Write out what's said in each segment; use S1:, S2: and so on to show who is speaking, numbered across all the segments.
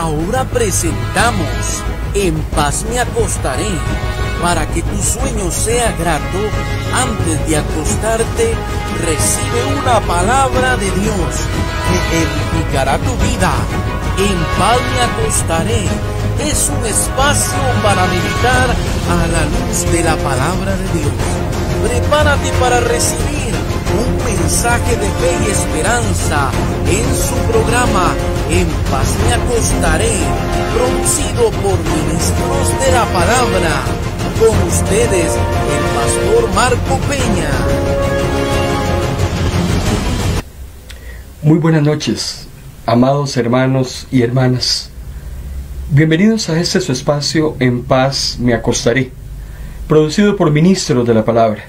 S1: Ahora presentamos En paz me acostaré, para que tu sueño sea grato. Antes de acostarte, recibe una palabra de Dios que edificará tu vida. En paz me acostaré es un espacio para meditar a la luz de la palabra de Dios. Prepárate para recibir un mensaje de fe y esperanza en su programa En paz me acostaré, producido por ministros de la palabra. Con ustedes, el pastor Marco Peña.
S2: Muy buenas noches, amados hermanos y hermanas. Bienvenidos a este su espacio En paz me acostaré, producido por ministros de la palabra.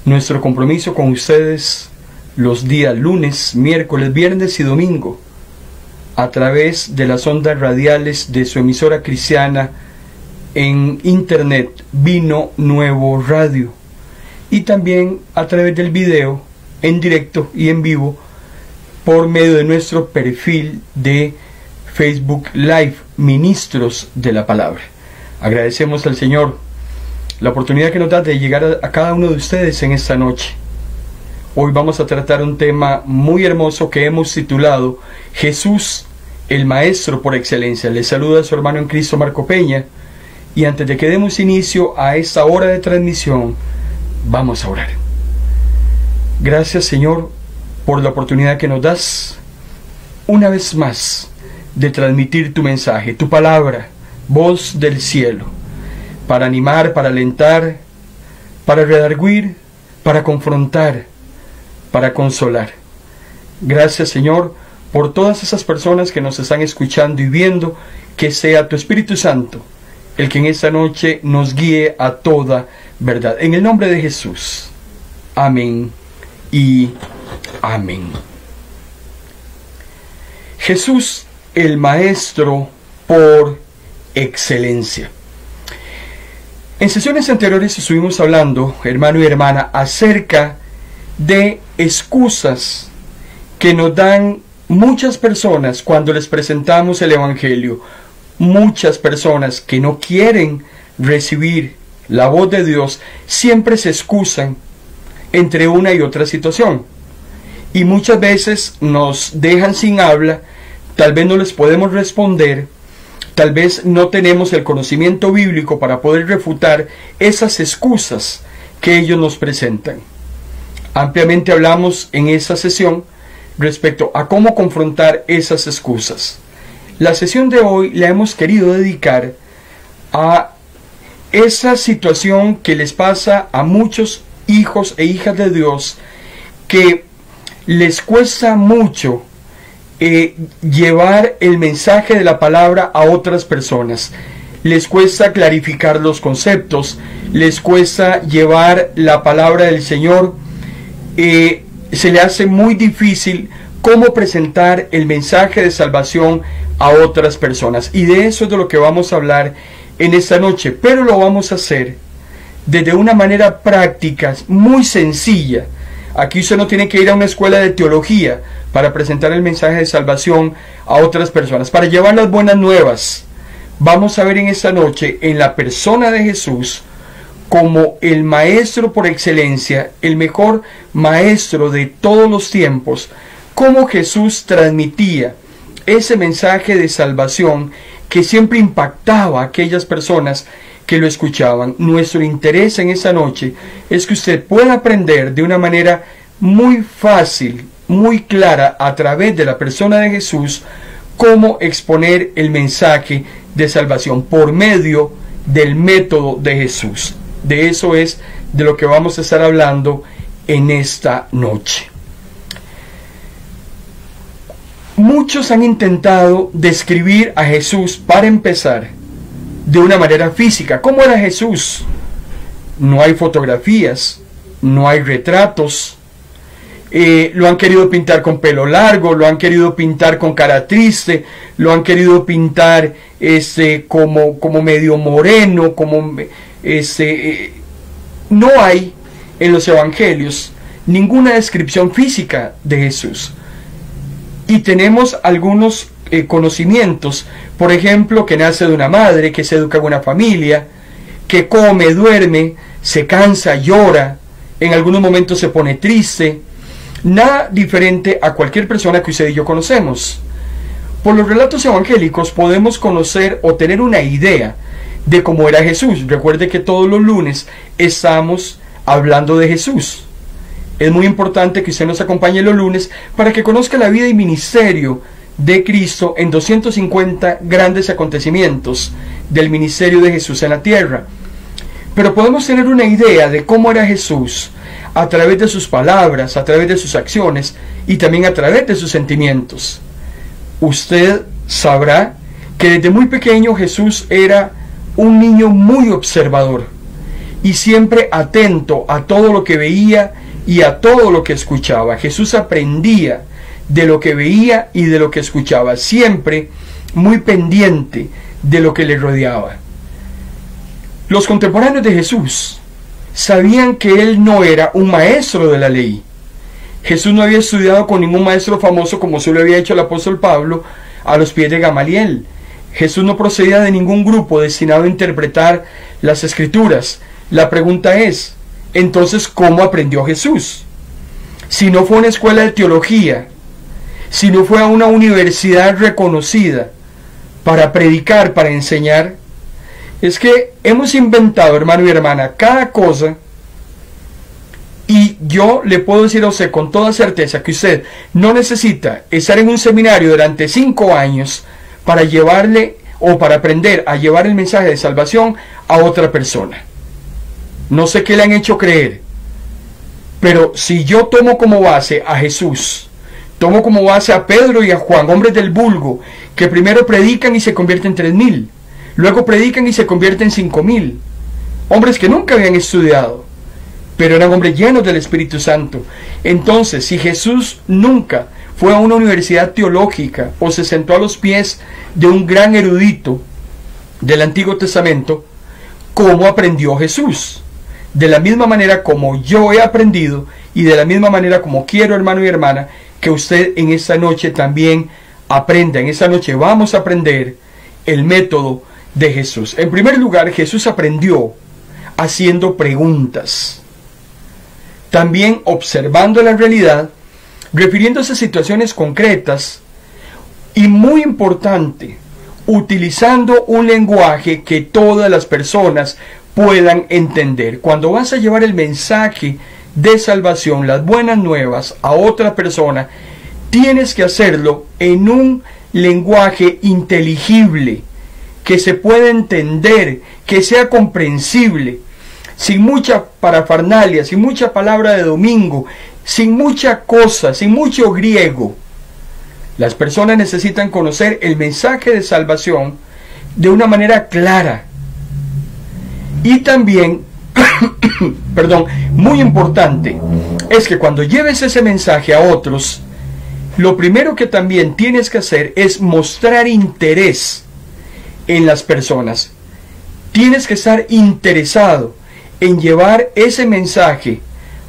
S2: Nuestro compromiso con ustedes los días lunes, miércoles, viernes y domingo, a través de las ondas radiales de su emisora cristiana en internet, Vino Nuevo Radio, y también a través del video en directo y en vivo por medio de nuestro perfil de Facebook Live, Ministros de la Palabra. Agradecemos al Señor la oportunidad que nos da de llegar a cada uno de ustedes en esta noche. Hoy vamos a tratar un tema muy hermoso que hemos titulado Jesús, el Maestro por excelencia. Les saluda a su hermano en Cristo, Marco Peña, y antes de que demos inicio a esta hora de transmisión, vamos a orar. Gracias, Señor, por la oportunidad que nos das una vez más de transmitir tu mensaje, tu palabra, voz del cielo, para animar, para alentar, para redarguir, para confrontar, para consolar. Gracias, Señor, por todas esas personas que nos están escuchando y viendo. Que sea tu Espíritu Santo el que en esta noche nos guíe a toda verdad. En el nombre de Jesús. Amén y amén. Jesús, el Maestro por excelencia. En sesiones anteriores estuvimos hablando, hermano y hermana, acerca de excusas que nos dan muchas personas cuando les presentamos el Evangelio. Muchas personas que no quieren recibir la voz de Dios siempre se excusan entre una y otra situación, y muchas veces nos dejan sin habla. Tal vez no les podemos responder, tal vez no tenemos el conocimiento bíblico para poder refutar esas excusas que ellos nos presentan. Ampliamente hablamos en esa sesión respecto a cómo confrontar esas excusas. La sesión de hoy la hemos querido dedicar a esa situación que les pasa a muchos hijos e hijas de Dios, que les cuesta mucho llevar el mensaje de la palabra a otras personas. Les cuesta clarificar los conceptos, les cuesta llevar la palabra del Señor, se le hace muy difícil cómo presentar el mensaje de salvación a otras personas. Y de eso es de lo que vamos a hablar en esta noche, pero lo vamos a hacer desde una manera práctica, muy sencilla. Aquí usted no tiene que ir a una escuela de teología para presentar el mensaje de salvación a otras personas, para llevar las buenas nuevas. Vamos a ver en esta noche, en la persona de Jesús, como el Maestro por excelencia, el mejor Maestro de todos los tiempos, cómo Jesús transmitía ese mensaje de salvación que siempre impactaba a aquellas personas que lo escuchaban. Nuestro interés en esta noche es que usted pueda aprender de una manera muy fácil, muy clara, a través de la persona de Jesús, cómo exponer el mensaje de salvación por medio del método de Jesús. De eso es de lo que vamos a estar hablando en esta noche. Muchos han intentado describir a Jesús, para empezar, de una manera física. ¿Cómo era Jesús? No hay fotografías, no hay retratos. Lo han querido pintar con pelo largo, lo han querido pintar con cara triste, lo han querido pintar como medio moreno, no hay en los evangelios ninguna descripción física de Jesús. Y tenemos algunos conocimientos, por ejemplo, que nace de una madre, que se educa en una familia, que come, duerme, se cansa, llora, en algunos momentos se pone triste, nada diferente a cualquier persona que usted y yo conocemos. Por los relatos evangélicos podemos conocer o tener una idea de cómo era Jesús. Recuerde que todos los lunes estamos hablando de Jesús. Es muy importante que usted nos acompañe los lunes para que conozca la vida y ministerio de Cristo en 250 grandes acontecimientos del ministerio de Jesús en la tierra. Pero podemos tener una idea de cómo era Jesús a través de sus palabras, a través de sus acciones y también a través de sus sentimientos. Usted sabrá que desde muy pequeño Jesús era un niño muy observador y siempre atento a todo lo que veía y a todo lo que escuchaba. Jesús aprendía de lo que veía y de lo que escuchaba, siempre muy pendiente de lo que le rodeaba. Los contemporáneos de Jesús sabían que él no era un maestro de la ley. Jesús no había estudiado con ningún maestro famoso como se lo había hecho el apóstol Pablo a los pies de Gamaliel. Jesús no procedía de ningún grupo destinado a interpretar las escrituras. La pregunta es, entonces, ¿cómo aprendió Jesús? Si no fue a una escuela de teología, si no fue a una universidad reconocida para predicar, para enseñar, es que hemos inventado, hermano y hermana, cada cosa, y yo le puedo decir a usted con toda certeza que usted no necesita estar en un seminario durante 5 años para llevarle o para aprender a llevar el mensaje de salvación a otra persona. No sé qué le han hecho creer, pero si yo tomo como base a Jesús, tomo como base a Pedro y a Juan, hombres del vulgo, que primero predican y se convierten en 3,000, luego predican y se convierten en 5,000, hombres que nunca habían estudiado, pero eran hombres llenos del Espíritu Santo. Entonces, si Jesús nunca fue a una universidad teológica o se sentó a los pies de un gran erudito del Antiguo Testamento, ¿cómo aprendió Jesús? De la misma manera como yo he aprendido y de la misma manera como quiero, hermano y hermana, que usted en esta noche también aprenda. En esta noche vamos a aprender el método de Jesús. En primer lugar, Jesús aprendió haciendo preguntas. También observando la realidad, refiriéndose a situaciones concretas y, muy importante, utilizando un lenguaje que todas las personas puedan entender. Cuando vas a llevar el mensaje de salvación, las buenas nuevas a otra persona, tienes que hacerlo en un lenguaje inteligible, que se pueda entender, que sea comprensible, sin mucha parafernalia, sin mucha palabra de domingo, sin mucha cosa, sin mucho griego. Las personas necesitan conocer el mensaje de salvación de una manera clara. Y también, perdón, muy importante, es que cuando lleves ese mensaje a otros, lo primero que también tienes que hacer es mostrar interés en las personas. Tienes que estar interesado en llevar ese mensaje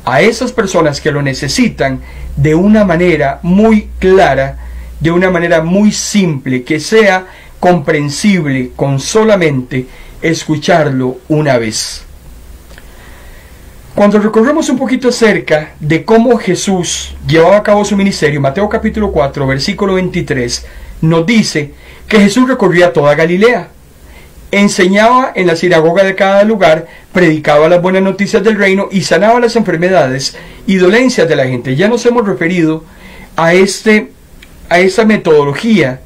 S2: a esas personas que lo necesitan de una manera muy clara, de una manera muy simple, que sea comprensible con solamente escucharlo una vez. Cuando recorremos un poquito acerca de cómo Jesús llevaba a cabo su ministerio, Mateo capítulo 4, versículo 23, nos dice que Jesús recorría toda Galilea, enseñaba en la sinagoga de cada lugar, predicaba las buenas noticias del reino y sanaba las enfermedades y dolencias de la gente. Ya nos hemos referido a esa metodología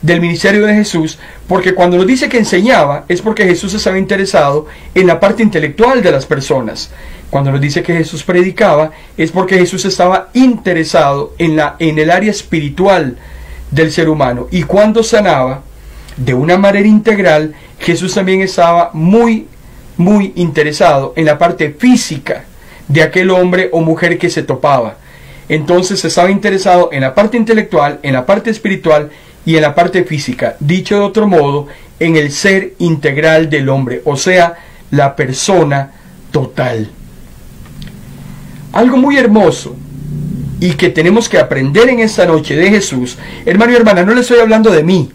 S2: del ministerio de Jesús, porque cuando nos dice que enseñaba es porque Jesús estaba interesado en la parte intelectual de las personas. Cuando nos dice que Jesús predicaba es porque Jesús estaba interesado en el área espiritual del ser humano. Y cuando sanaba de una manera integral, Jesús también estaba muy interesado en la parte física de aquel hombre o mujer que se topaba. Entonces estaba interesado en la parte intelectual, en la parte espiritual y en la parte física, dicho de otro modo, en el ser integral del hombre, o sea, la persona total. Algo muy hermoso y que tenemos que aprender en esta noche de Jesús, hermano y hermana, no le estoy hablando de mí,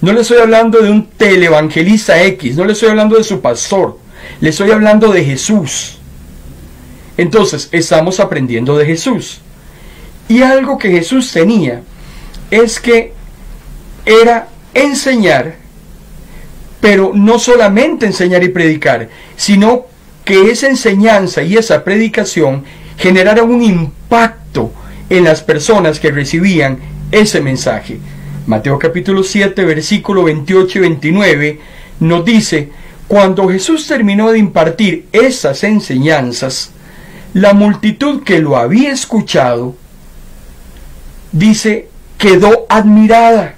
S2: no le estoy hablando de un televangelista X, no le estoy hablando de su pastor, le estoy hablando de Jesús. Entonces, estamos aprendiendo de Jesús. Y algo que Jesús tenía es que era enseñar, pero no solamente enseñar y predicar, sino que esa enseñanza y esa predicación generaran un impacto en las personas que recibían ese mensaje. Mateo capítulo 7, versículo 28 y 29 nos dice: cuando Jesús terminó de impartir esas enseñanzas, la multitud que lo había escuchado, dice, quedó admirada,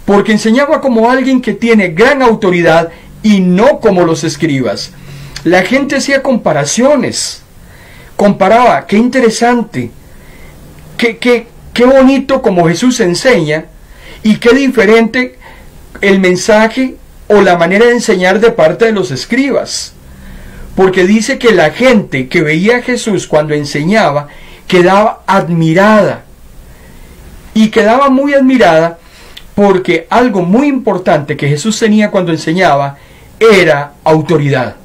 S2: porque enseñaba como alguien que tiene gran autoridad y no como los escribas. La gente hacía comparaciones, comparaba, qué interesante, qué bonito como Jesús enseña, y qué diferente el mensaje o la manera de enseñar de parte de los escribas. Porque dice que la gente que veía a Jesús cuando enseñaba quedaba admirada. Y quedaba muy admirada porque algo muy importante que Jesús tenía cuando enseñaba era autoridad.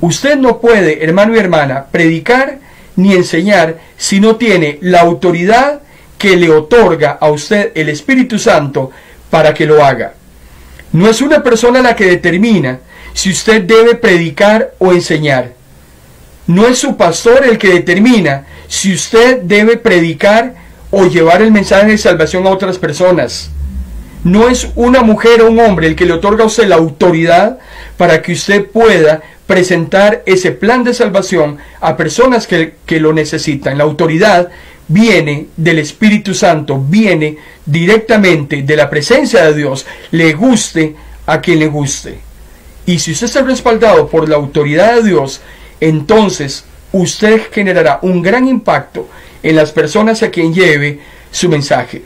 S2: Usted no puede, hermano y hermana, predicar ni enseñar si no tiene la autoridad que le otorga a usted el Espíritu Santo para que lo haga. No es una persona la que determina si usted debe predicar o enseñar. No es su pastor el que determina si usted debe predicar o llevar el mensaje de salvación a otras personas. No es una mujer o un hombre el que le otorga a usted la autoridad para que usted pueda presentar ese plan de salvación a personas que lo necesitan. La autoridad viene del Espíritu Santo, viene directamente de la presencia de Dios, le guste a quien le guste. Y si usted está respaldado por la autoridad de Dios, entonces usted generará un gran impacto en las personas a quien lleve su mensaje.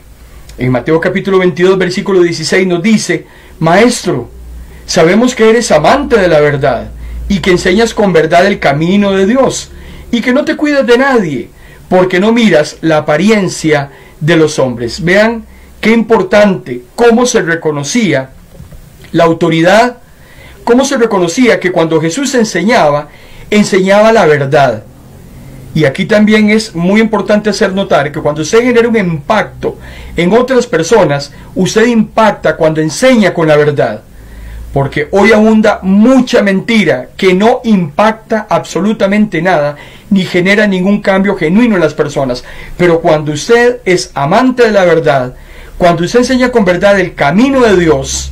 S2: En Mateo capítulo 22, versículo 16 nos dice: Maestro, sabemos que eres amante de la verdad y que enseñas con verdad el camino de Dios y que no te cuidas de nadie, porque no miras la apariencia de los hombres. Vean qué importante, cómo se reconocía la autoridad, cómo se reconocía que cuando Jesús enseñaba, enseñaba la verdad. Y aquí también es muy importante hacer notar que cuando usted genera un impacto en otras personas, usted impacta cuando enseña con la verdad. Porque hoy abunda mucha mentira que no impacta absolutamente nada, ni genera ningún cambio genuino en las personas. Pero cuando usted es amante de la verdad, cuando usted enseña con verdad el camino de Dios,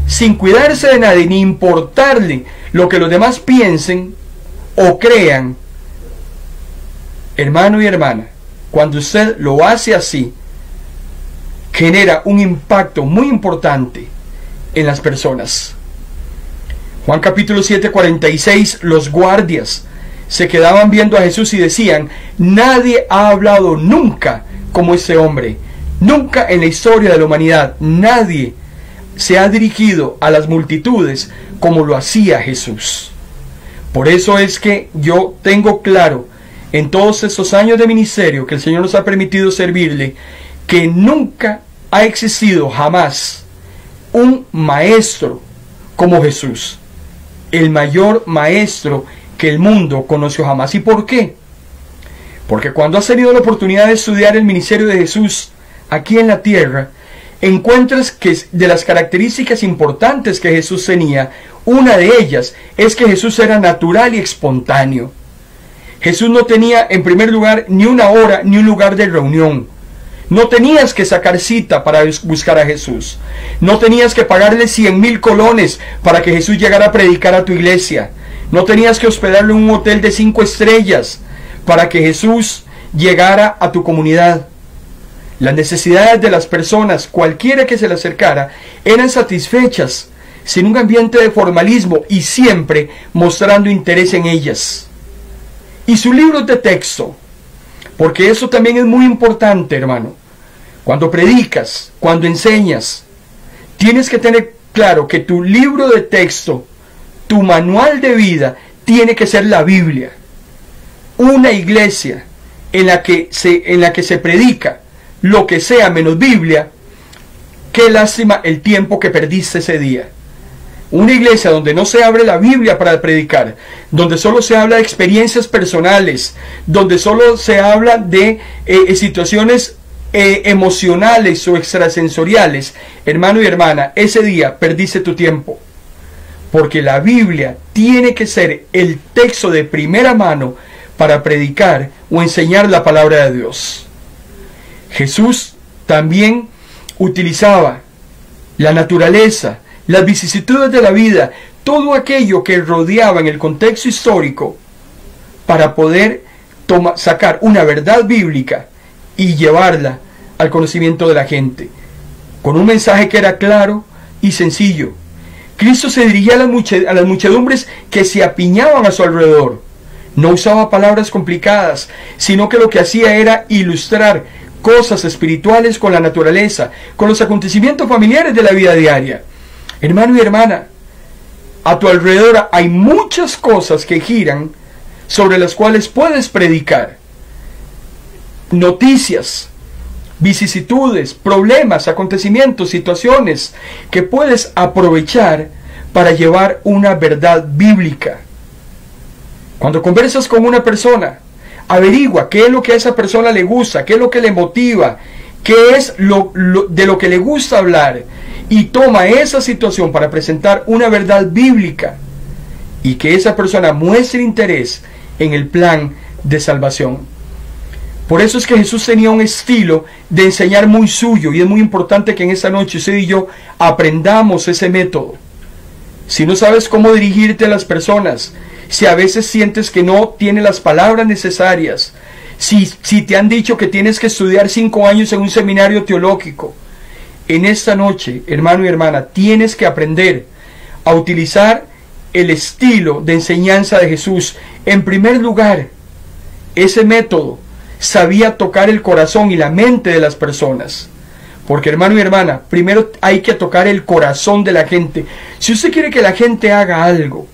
S2: sin cuidarse de nadie, ni importarle lo que los demás piensen o crean, hermano y hermana, cuando usted lo hace así, genera un impacto muy importante en las personas. Juan capítulo 7, 46, los guardias se quedaban viendo a Jesús y decían: nadie ha hablado nunca como este hombre. Nunca en la historia de la humanidad nadie se ha dirigido a las multitudes como lo hacía Jesús. Por eso es que yo tengo claro, en todos estos años de ministerio que el Señor nos ha permitido servirle, que nunca ha existido jamás un maestro como Jesús, el mayor maestro que el mundo conoció jamás. ¿Y por qué? Porque cuando has tenido la oportunidad de estudiar el ministerio de Jesús aquí en la tierra, encuentras que de las características importantes que Jesús tenía, una de ellas es que Jesús era natural y espontáneo. Jesús no tenía en primer lugar ni una hora ni un lugar de reunión. No tenías que sacar cita para buscar a Jesús. No tenías que pagarle 100,000 colones para que Jesús llegara a predicar a tu iglesia. No tenías que hospedarlo en un hotel de 5 estrellas para que Jesús llegara a tu comunidad. Las necesidades de las personas, cualquiera que se le acercara, eran satisfechas, sin un ambiente de formalismo y siempre mostrando interés en ellas. Y sus libros de texto, porque eso también es muy importante, hermano. Cuando predicas, cuando enseñas, tienes que tener claro que tu libro de texto, tu manual de vida, tiene que ser la Biblia. Una iglesia en la que se predica lo que sea menos Biblia, qué lástima el tiempo que perdiste ese día. Una iglesia donde no se abre la Biblia para predicar, donde solo se habla de experiencias personales, donde solo se habla de situaciones emocionales o extrasensoriales, hermano y hermana, ese día perdiste tu tiempo. Porque la Biblia tiene que ser el texto de primera mano para predicar o enseñar la palabra de Dios. Jesús también utilizaba la naturaleza, las vicisitudes de la vida, todo aquello que rodeaba en el contexto histórico para poder sacar una verdad bíblica y llevarla al conocimiento de la gente, con un mensaje que era claro y sencillo. Cristo se dirigía a las muchedumbres que se apiñaban a su alrededor. No usaba palabras complicadas, sino que lo que hacía era ilustrar cosas espirituales con la naturaleza, con los acontecimientos familiares de la vida diaria. Hermano y hermana, a tu alrededor hay muchas cosas que giran sobre las cuales puedes predicar. Noticias, vicisitudes, problemas, acontecimientos, situaciones que puedes aprovechar para llevar una verdad bíblica. Cuando conversas con una persona, averigua qué es lo que a esa persona le gusta, qué es lo que le motiva, qué es de lo que le gusta hablar, y toma esa situación para presentar una verdad bíblica y que esa persona muestre interés en el plan de salvación. Por eso es que Jesús tenía un estilo de enseñar muy suyo, y es muy importante que en esta noche usted y yo aprendamos ese método. Si no sabes cómo dirigirte a las personas, si a veces sientes que no tienes las palabras necesarias, si te han dicho que tienes que estudiar 5 años en un seminario teológico, en esta noche, hermano y hermana, tienes que aprender a utilizar el estilo de enseñanza de Jesús. En primer lugar, ese método sabía tocar el corazón y la mente de las personas. Porque, hermano y hermana, primero hay que tocar el corazón de la gente. Si usted quiere que la gente haga algo,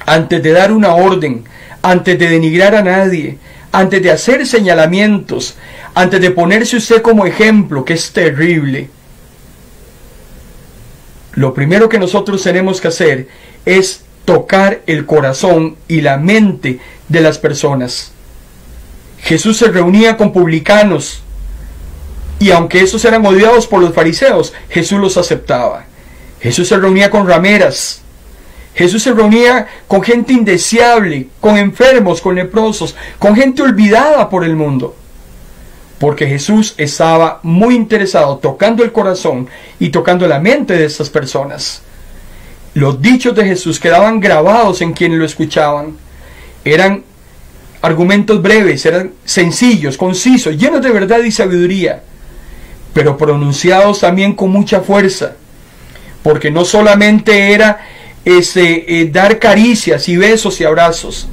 S2: antes de dar una orden, antes de denigrar a nadie, antes de hacer señalamientos, antes de ponerse usted como ejemplo, que es terrible, lo primero que nosotros tenemos que hacer es tocar el corazón y la mente de las personas. Jesús se reunía con publicanos, y aunque estos eran odiados por los fariseos, Jesús los aceptaba. Jesús se reunía con rameras. Jesús se reunía con gente indeseable, con enfermos, con leprosos, con gente olvidada por el mundo. Porque Jesús estaba muy interesado tocando el corazón y tocando la mente de estas personas. Los dichos de Jesús quedaban grabados en quienes lo escuchaban. Eran argumentos breves, eran sencillos, concisos, llenos de verdad y sabiduría, pero pronunciados también con mucha fuerza. Porque no solamente era dar caricias y besos y abrazos.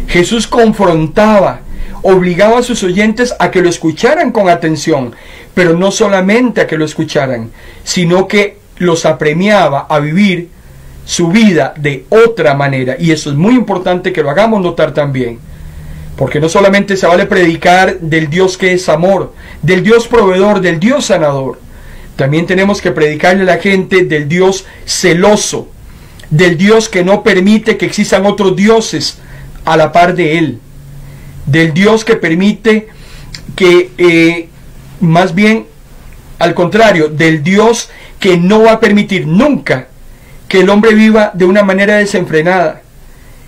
S2: Jesús confrontaba, obligaba a sus oyentes a que lo escucharan con atención, pero no solamente a que lo escucharan, sino que los apremiaba a vivir su vida de otra manera. Y eso es muy importante que lo hagamos notar también, porque no solamente se vale predicar del Dios que es amor, del Dios proveedor, del Dios sanador. También tenemos que predicarle a la gente del Dios celoso, del Dios que no permite que existan otros dioses a la par de Él, del Dios que permite que, más bien al contrario, del Dios que no va a permitir nunca que el hombre viva de una manera desenfrenada,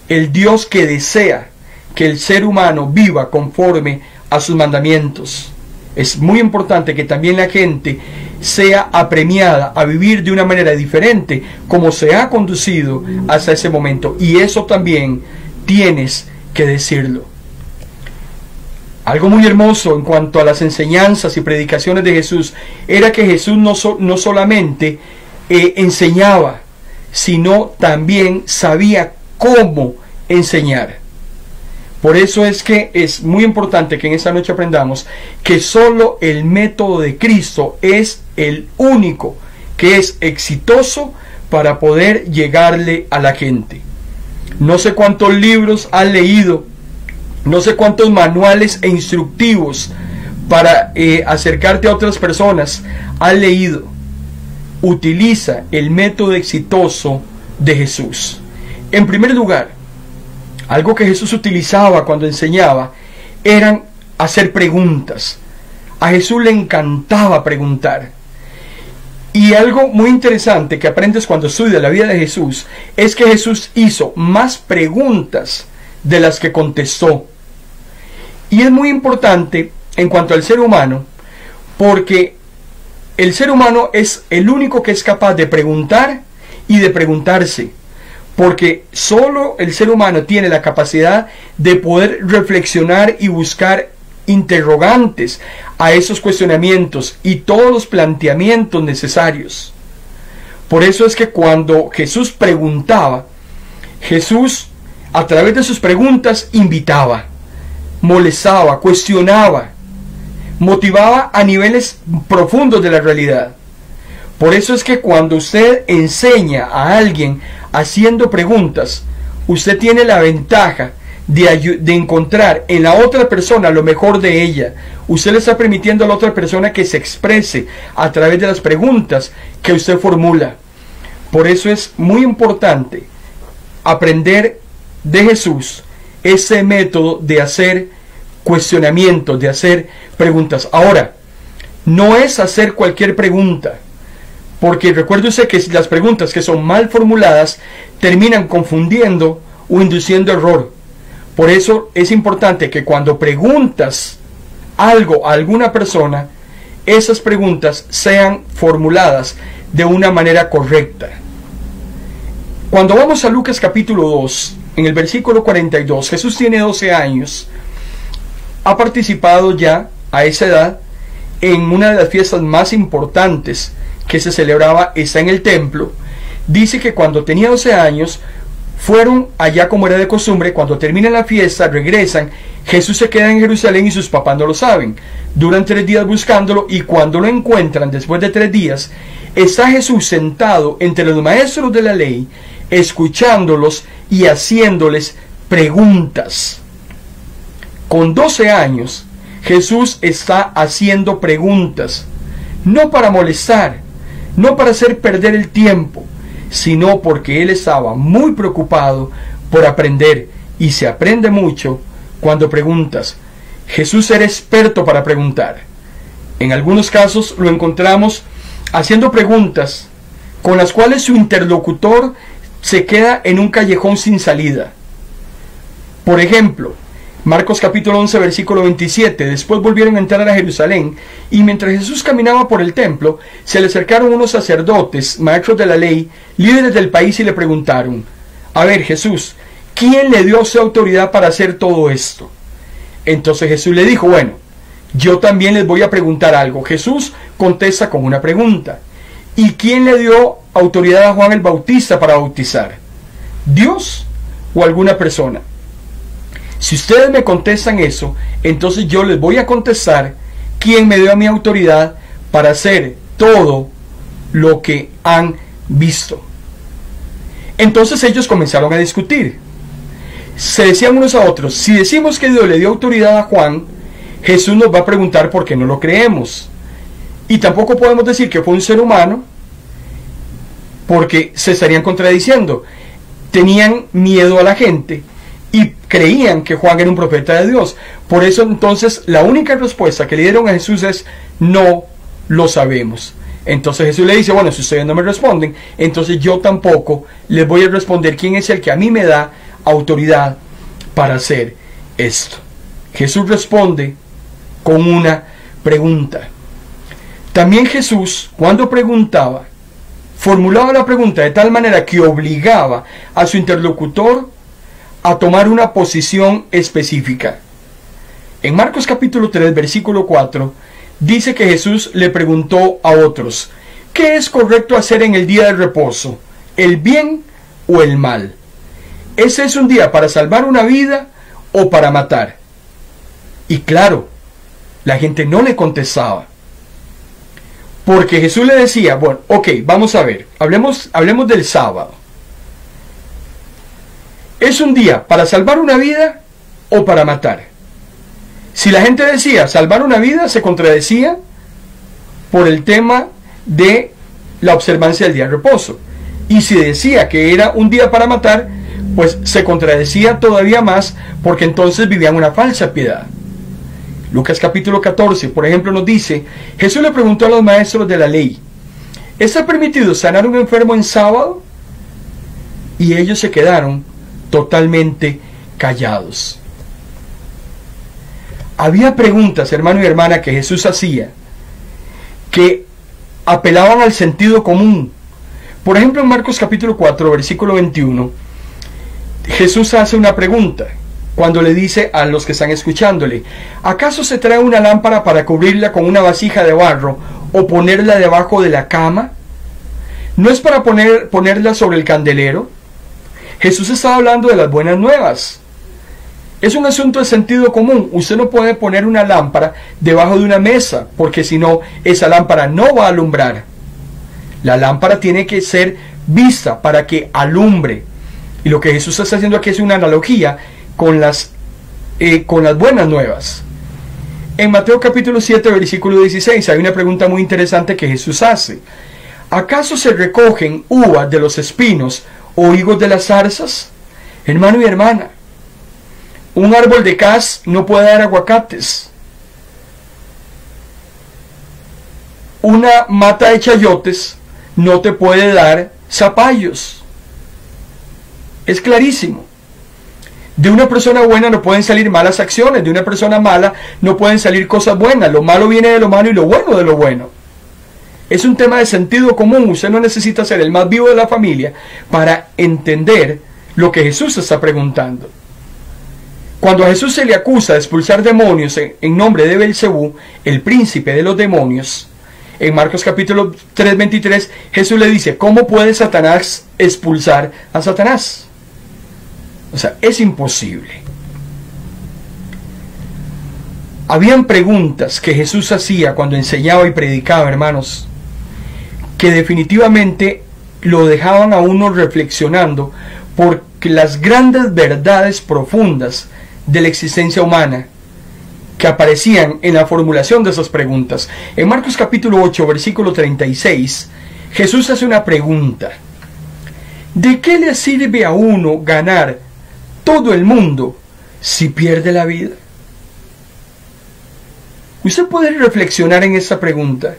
S2: el Dios que desea que el ser humano viva conforme a sus mandamientos. Es muy importante que también la gente sea apremiada a vivir de una manera diferente como se ha conducido hasta ese momento, y eso también tienes que decirlo. Algo muy hermoso en cuanto a las enseñanzas y predicaciones de Jesús era que Jesús no solamente enseñaba, sino también sabía cómo enseñar. Por eso es que es muy importante que en esta noche aprendamos que solo el método de Cristo es el único que es exitoso para poder llegarle a la gente. No sé cuántos libros han leído no sé cuántos manuales e instructivos para acercarte a otras personas has leído. Utiliza el método exitoso de Jesús. En primer lugar, algo que Jesús utilizaba cuando enseñaba eran hacer preguntas. A Jesús le encantaba preguntar. Y algo muy interesante que aprendes cuando estudias la vida de Jesús es que Jesús hizo más preguntas de las que contestó. Y es muy importante en cuanto al ser humano, porque el ser humano es el único que es capaz de preguntar y de preguntarse, porque solo el ser humano tiene la capacidad de poder reflexionar y buscar interrogantes a esos cuestionamientos y todos los planteamientos necesarios. Por eso es que cuando Jesús preguntaba, Jesús a través de sus preguntas invitaba, molestaba, cuestionaba, motivaba a niveles profundos de la realidad. Por eso es que cuando usted enseña a alguien haciendo preguntas, usted tiene la ventaja de encontrar en la otra persona lo mejor de ella. Usted le está permitiendo a la otra persona que se exprese a través de las preguntas que usted formula. Por eso es muy importante aprender de Jesús ese método de hacer cuestionamientos, de hacer preguntas. Ahora, no es hacer cualquier pregunta, porque recuerde usted que las preguntas que son mal formuladas terminan confundiendo o induciendo error. Por eso es importante que cuando preguntas algo a alguna persona, esas preguntas sean formuladas de una manera correcta. Cuando vamos a Lucas capítulo 2, en el versículo 42, Jesús tiene 12 años, ha participado ya a esa edad en una de las fiestas más importantes que se celebraba, está en el templo. Dice que cuando tenía 12 años, fueron allá como era de costumbre. Cuando termina la fiesta, regresan. Jesús se queda en Jerusalén y sus papás no lo saben. Duran 3 días buscándolo, y cuando lo encuentran después de 3 días, está Jesús sentado entre los maestros de la ley, escuchándolos y haciéndoles preguntas. Con 12 años, Jesús está haciendo preguntas, no para molestar, no para hacer perder el tiempo, sino porque Él estaba muy preocupado por aprender, y se aprende mucho cuando preguntas. Jesús era experto para preguntar. En algunos casos lo encontramos haciendo preguntas con las cuales su interlocutor se queda en un callejón sin salida. Por ejemplo, Marcos capítulo 11 versículo 27, después volvieron a entrar a Jerusalén, y mientras Jesús caminaba por el templo, se le acercaron unos sacerdotes, maestros de la ley, líderes del país, y le preguntaron: a ver, Jesús, ¿quién le dio a usted autoridad para hacer todo esto? Entonces Jesús le dijo: bueno, yo también les voy a preguntar algo. Jesús contesta con una pregunta: ¿y quién le dio autoridad a Juan el Bautista para bautizar? ¿Dios o alguna persona? Si ustedes me contestan eso, entonces yo les voy a contestar quién me dio a mi autoridad para hacer todo lo que han visto. Entonces ellos comenzaron a discutir. Se decían unos a otros: si decimos que Dios le dio autoridad a Juan, Jesús nos va a preguntar por qué no lo creemos. Y tampoco podemos decir que fue un ser humano, porque se estarían contradiciendo. Tenían miedo a la gente y creían que Juan era un profeta de Dios. Por eso entonces la única respuesta que le dieron a Jesús es: no lo sabemos. Entonces Jesús le dice: bueno, si ustedes no me responden, entonces yo tampoco les voy a responder quién es el que a mí me da autoridad para hacer esto. Jesús responde con una pregunta. También Jesús, cuando preguntaba, formulaba la pregunta de tal manera que obligaba a su interlocutor a tomar una posición específica. En Marcos capítulo 3 versículo 4 dice que Jesús le preguntó a otros: ¿qué es correcto hacer en el día de reposo? ¿El bien o el mal? ¿Ese es un día para salvar una vida o para matar? Y claro, la gente no le contestaba, porque Jesús le decía: bueno, ok, vamos a ver, hablemos del sábado. ¿Es un día para salvar una vida o para matar. Si la gente decía salvar una vida, se contradecía por el tema de la observancia del día de reposo. Y si decía que era un día para matar, pues se contradecía todavía más, porque entonces vivían una falsa piedad. Lucas capítulo 14, por ejemplo, nos dice: Jesús le preguntó a los maestros de la ley: ¿está permitido sanar a un enfermo en sábado? Y ellos se quedaron totalmente callados. Había preguntas, hermano y hermana, que Jesús hacía que apelaban al sentido común. Por ejemplo, en Marcos capítulo 4, versículo 21, Jesús hace una pregunta cuando le dice a los que están escuchándole: ¿acaso se trae una lámpara para cubrirla con una vasija de barro o ponerla debajo de la cama? ¿No es para ponerla sobre el candelero? Jesús estaba hablando de las buenas nuevas. Es un asunto de sentido común. Usted no puede poner una lámpara debajo de una mesa, porque si no, esa lámpara no va a alumbrar. La lámpara tiene que ser vista para que alumbre. Y lo que Jesús está haciendo aquí es una analogía con las buenas nuevas. En Mateo capítulo 7, versículo 16, hay una pregunta muy interesante que Jesús hace: ¿acaso se recogen uvas de los espinos o higos de las zarzas? Hermano y hermana, un árbol de cas no puede dar aguacates. Una mata de chayotes no te puede dar zapallos. Es clarísimo. De una persona buena no pueden salir malas acciones, de una persona mala no pueden salir cosas buenas. Lo malo viene de lo malo y lo bueno de lo bueno. Es un tema de sentido común. Usted no necesita ser el más vivo de la familia para entender lo que Jesús está preguntando. Cuando a Jesús se le acusa de expulsar demonios en nombre de Belcebú, el príncipe de los demonios, en Marcos capítulo 3, 23, Jesús le dice: ¿cómo puede Satanás expulsar a Satanás? O sea, es imposible. Habían preguntas que Jesús hacía cuando enseñaba y predicaba, hermanos, que definitivamente lo dejaban a uno reflexionando por las grandes verdades profundas de la existencia humana que aparecían en la formulación de esas preguntas. En Marcos capítulo 8, versículo 36, Jesús hace una pregunta: ¿de qué le sirve a uno ganar todo el mundo si pierde la vida? Usted puede reflexionar en esa pregunta.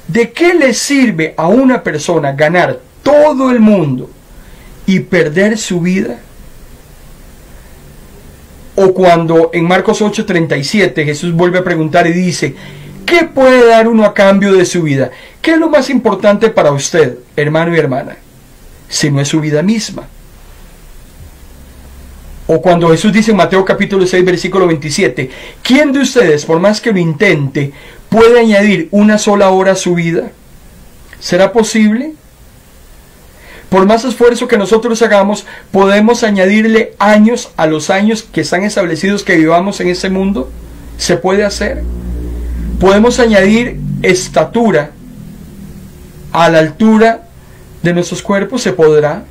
S2: ¿De qué le sirve a una persona ganar todo el mundo y perder su vida? O cuando en Marcos 8:37 Jesús vuelve a preguntar y dice: ¿qué puede dar uno a cambio de su vida? ¿Qué es lo más importante para usted, hermano y hermana, si no es su vida misma? O cuando Jesús dice en Mateo capítulo 6, versículo 27, ¿quién de ustedes, por más que lo intente, puede añadir una sola hora a su vida? ¿Será posible? Por más esfuerzo que nosotros hagamos, ¿podemos añadirle años a los años que están establecidos que vivamos en este mundo? ¿Se puede hacer? ¿Podemos añadir estatura a la altura de nuestros cuerpos? ¿Se podrá?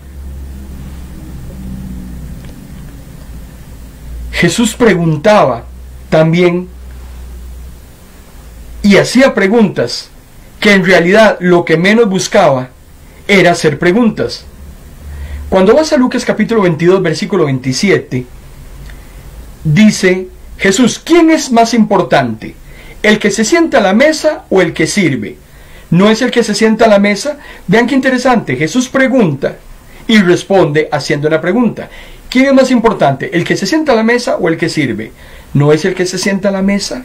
S2: Jesús preguntaba también y hacía preguntas que en realidad lo que menos buscaba era hacer preguntas. Cuando vas a Lucas capítulo 22, versículo 27, dice Jesús: ¿quién es más importante? ¿El que se sienta a la mesa o el que sirve? ¿No es el que se sienta a la mesa? Vean qué interesante. Jesús pregunta y responde haciendo una pregunta. ¿Quién es más importante? ¿El que se sienta a la mesa o el que sirve? ¿No es el que se sienta a la mesa?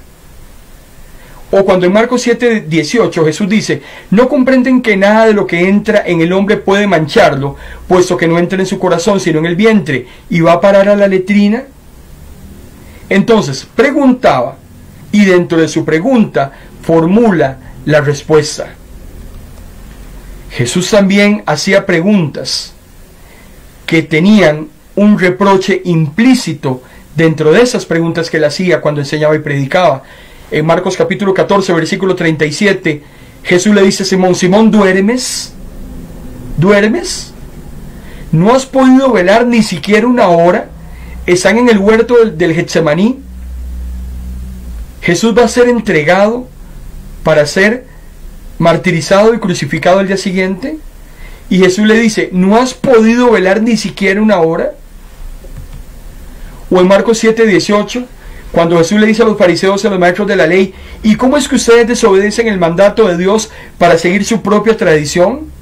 S2: O cuando en Marcos 7:18 Jesús dice: ¿no comprenden que nada de lo que entra en el hombre puede mancharlo, puesto que no entra en su corazón sino en el vientre y va a parar a la letrina? Entonces preguntaba, y dentro de su pregunta formula la respuesta. Jesús también hacía preguntas que tenían un reproche implícito dentro de esas preguntas que él hacía cuando enseñaba y predicaba. En Marcos capítulo 14, versículo 37, Jesús le dice a Simón: Simón, ¿duermes? ¿Duermes? ¿No has podido velar ni siquiera una hora? están en el huerto del Getsemaní. Jesús va a ser entregado para ser martirizado y crucificado al día siguiente. Y Jesús le dice, ¿no has podido velar ni siquiera una hora? O en Marcos 7:18, cuando Jesús le dice a los fariseos y a los maestros de la ley, ¿y cómo es que ustedes desobedecen el mandato de Dios para seguir su propia tradición?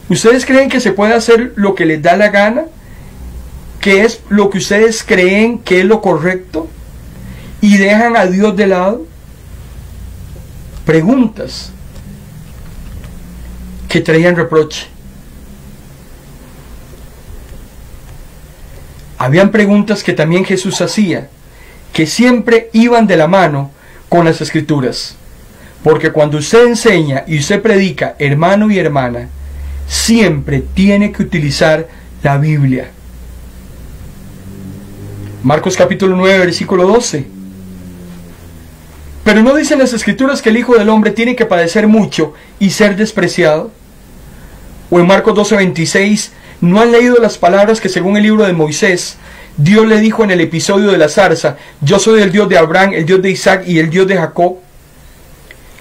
S2: ¿Ustedes creen que se puede hacer lo que les da la gana? ¿Qué es lo que ustedes creen que es lo correcto? ¿Y dejan a Dios de lado? Preguntas que traían reproche. Habían preguntas que también Jesús hacía, que siempre iban de la mano con las Escrituras. Porque cuando usted enseña y usted predica, hermano y hermana, siempre tiene que utilizar la Biblia. Marcos capítulo 9, versículo 12. Pero ¿no dicen las Escrituras que el Hijo del Hombre tiene que padecer mucho y ser despreciado? O en Marcos 12:26, ¿no han leído las palabras que según el libro de Moisés, Dios le dijo en el episodio de la zarza, yo soy el Dios de Abraham, el Dios de Isaac y el Dios de Jacob?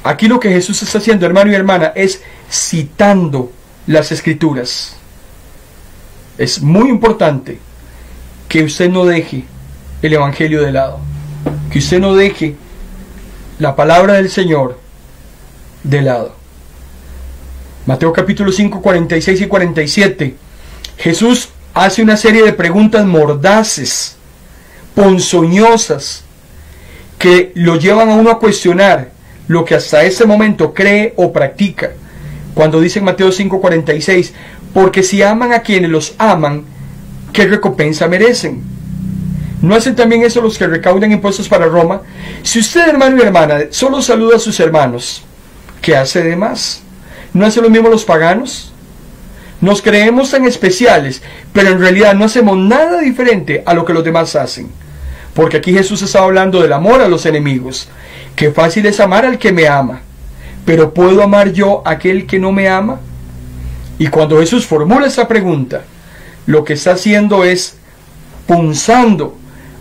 S2: Aquí lo que Jesús está haciendo, hermano y hermana, es citando las Escrituras. Es muy importante que usted no deje el Evangelio de lado, que usted no deje la palabra del Señor de lado. Mateo capítulo 5, 46 y 47. Jesús hace una serie de preguntas mordaces, ponzoñosas, que lo llevan a uno a cuestionar lo que hasta ese momento cree o practica. Cuando dice en Mateo 5, 46, porque si aman a quienes los aman, ¿qué recompensa merecen? ¿No hacen también eso los que recaudan impuestos para Roma? Si usted, hermano y hermana, solo saluda a sus hermanos, ¿qué hace de más? ¿No hacen lo mismo los paganos? Nos creemos tan especiales, pero en realidad no hacemos nada diferente a lo que los demás hacen. Porque aquí Jesús estaba hablando del amor a los enemigos. Qué fácil es amar al que me ama, pero ¿puedo amar yo a aquel que no me ama? Y cuando Jesús formula esa pregunta, lo que está haciendo es punzando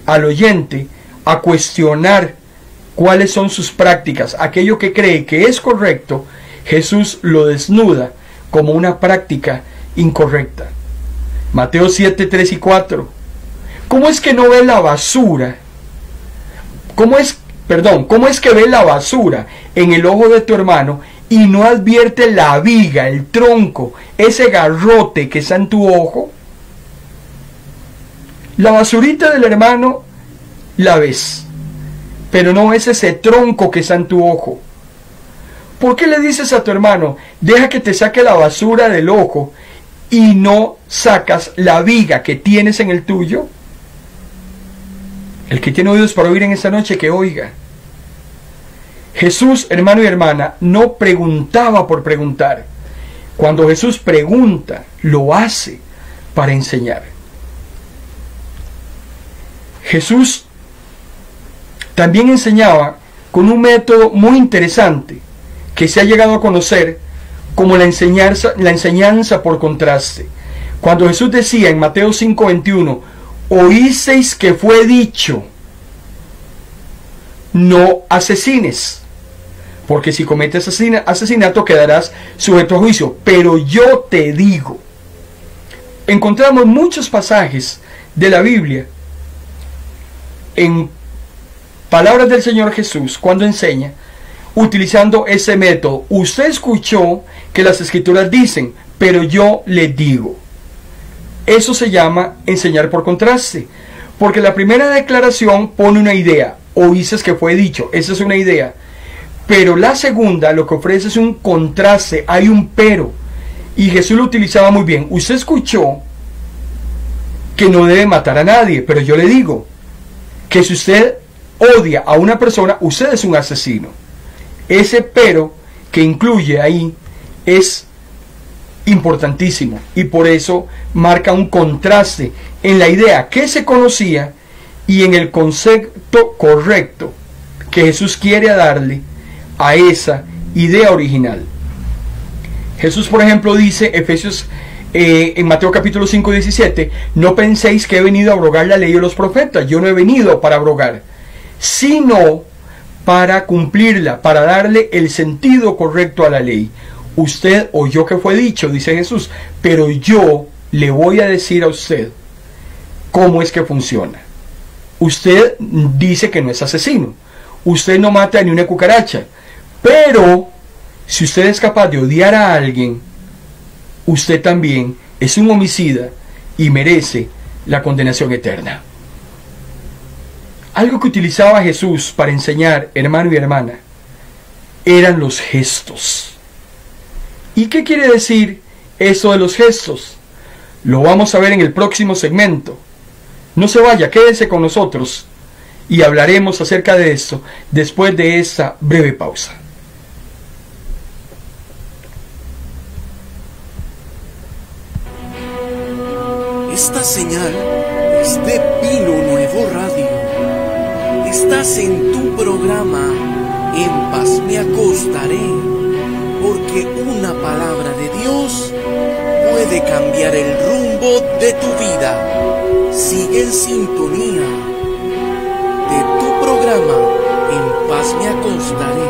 S2: al oyente a cuestionar cuáles son sus prácticas. Aquello que cree que es correcto, Jesús lo desnuda como una práctica incorrecta. Mateo 7, 3 y 4. ¿Cómo es que no ve la basura? ¿Cómo es que ve la basura en el ojo de tu hermano y no advierte la viga, el tronco, ese garrote que está en tu ojo? La basurita del hermano la ves, pero no ves ese tronco que está en tu ojo. ¿Por qué le dices a tu hermano, deja que te saque la basura del ojo y no sacas la viga que tienes en el tuyo? El que tiene oídos para oír en esta noche, que oiga. Jesús, hermano y hermana, no preguntaba por preguntar. Cuando Jesús pregunta, lo hace para enseñar. Jesús también enseñaba con un método muy interesante que se ha llegado a conocer como la enseñanza por contraste. Cuando Jesús decía en Mateo 5:21, oísteis que fue dicho, no asesines, porque si cometes asesinato quedarás sujeto a juicio, pero yo te digo. Encontramos muchos pasajes de la Biblia en palabras del Señor Jesús cuando enseña utilizando ese método. Usted escuchó que las Escrituras dicen, pero yo le digo. Eso se llama enseñar por contraste, porque la primera declaración pone una idea, oíste que fue dicho, esa es una idea, pero la segunda lo que ofrece es un contraste, hay un pero, y Jesús lo utilizaba muy bien. Usted escuchó que no debe matar a nadie, pero yo le digo que si usted odia a una persona, usted es un asesino. Ese pero que incluye ahí es importantísimo y por eso marca un contraste en la idea que se conocía y en el concepto correcto que Jesús quiere darle a esa idea original. Jesús, por ejemplo, dice, Efesios en Mateo capítulo 5, 17, no penséis que he venido a abrogar la ley de los profetas. Yo no he venido para abrogar, sino para cumplirla, para darle el sentido correcto a la ley. Usted oyó que fue dicho, dice Jesús, pero yo le voy a decir a usted cómo es que funciona. Usted dice que no es asesino, usted no mata ni una cucaracha, pero si usted es capaz de odiar a alguien, usted también es un homicida y merece la condenación eterna. Algo que utilizaba Jesús para enseñar, hermano y hermana, eran los gestos. ¿Y qué quiere decir eso de los gestos? Lo vamos a ver en el próximo segmento. No se vaya, quédense con nosotros y hablaremos acerca de esto después de esta breve pausa.
S1: Esta señal es de Pino Nuevo Radio. Estás en tu programa En Paz Me Acostaré, porque una palabra de Dios puede cambiar el rumbo de tu vida. Sigue en sintonía de tu programa En Paz Me Acostaré.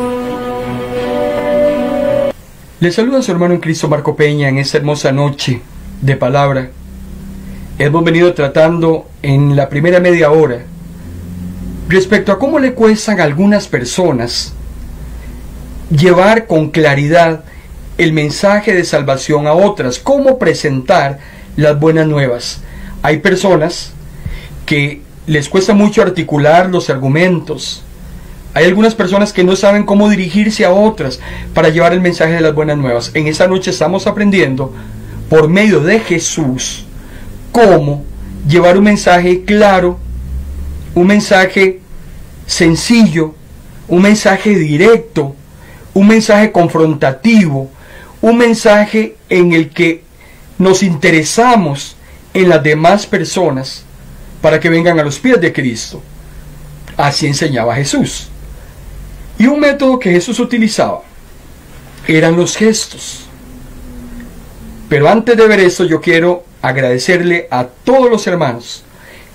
S2: Le saluda a su hermano en Cristo, Marco Peña, en esta hermosa noche de palabra. Hemos venido tratando en la primera media hora respecto a cómo le cuestan a algunas personas llevar con claridad el mensaje de salvación a otras, cómo presentar las buenas nuevas. Hay personas que les cuesta mucho articular los argumentos. Hay algunas personas que no saben cómo dirigirse a otras para llevar el mensaje de las buenas nuevas. En esta noche estamos aprendiendo por medio de Jesús cómo llevar un mensaje claro, un mensaje sencillo, un mensaje directo, un mensaje confrontativo, un mensaje en el que nos interesamos en las demás personas para que vengan a los pies de Cristo. Así enseñaba Jesús. Y un método que Jesús utilizaba eran los gestos. Pero antes de ver esto, yo quiero agradecerle a todos los hermanos